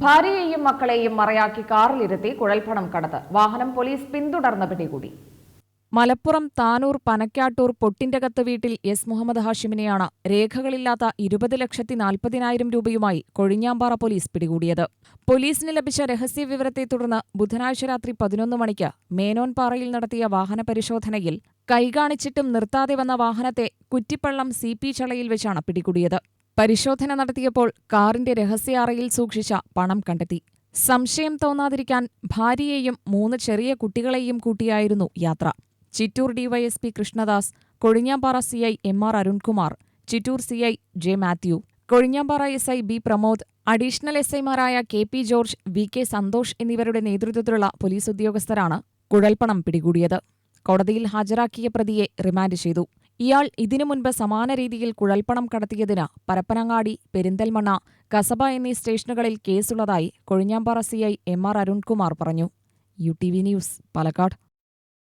ഭാര്യയെയും മക്കളെയും മറയാക്കി കാറിലിരുത്തി കുഴൽപ്പണം കടത്ത് വാഹനം പോലീസ് പിന്തുടർന്ന് പിടികൂടി. മലപ്പുറം താനൂർ പനക്കാട്ടൂർ പൊട്ടിന്റകത്ത് വീട്ടിൽ എസ് മുഹമ്മദ് ഹാഷിമിനെയാണ് രേഖകളില്ലാത്ത 20,40,000 രൂപയുമായി കൊഴിഞ്ഞാമ്പാറ പോലീസ് പിടികൂടിയത്. പോലീസിന് ലഭിച്ച രഹസ്യവിവരത്തെ തുടർന്ന് ബുധനാഴ്ച രാത്രി 11 മണിക്ക് മേനോൻപാറയിൽ നടത്തിയ വാഹന പരിശോധനയിൽ കൈകാണിച്ചിട്ടും നിർത്താതെ വന്ന വാഹനത്തെ കുറ്റിപ്പള്ളം CP ചളയിൽ വെച്ചാണ് പിടികൂടിയത്. പരിശോധന നടത്തിയപ്പോൾ കാറിന്റെ രഹസ്യ അറയിൽ സൂക്ഷിച്ച പണം കണ്ടെത്തി. സംശയം തോന്നാതിരിക്കാൻ ഭാര്യയെയും 3 ചെറിയ കുട്ടികളെയും കൂട്ടിയായിരുന്നു യാത്ര. Chittur DYSP Krishnadas, Kozhinjampara CI MR Arunkumar, Chittur CI J Mathew, Kozhinjampara SI B Pramod, additional SIമാരായ KP ജോർജ്, VK സന്തോഷ് എന്നിവരുടെ നേതൃത്വത്തിലുള്ള പോലീസ് ഉദ്യോഗസ്ഥരാണ് കുഴൽപ്പണം പിടികൂടിയത്. കോടതിയിൽ ഹാജരാക്കിയ പ്രതിയെ റിമാൻഡ് ചെയ്തു. ഇയാൾ ഇതിനു മുൻപ് സമാന രീതിയിൽ കുഴൽപ്പണം കടത്തിയതിന് പരപ്പനങ്ങാടി, പെരിന്തൽമണ്ണ, കസബ എന്നീ സ്റ്റേഷനുകളിൽ കേസുള്ളതായി കൊഴിഞ്ഞാമ്പാറ CI MR അരുൺകുമാർ പറഞ്ഞു. UTV news, Palakkad.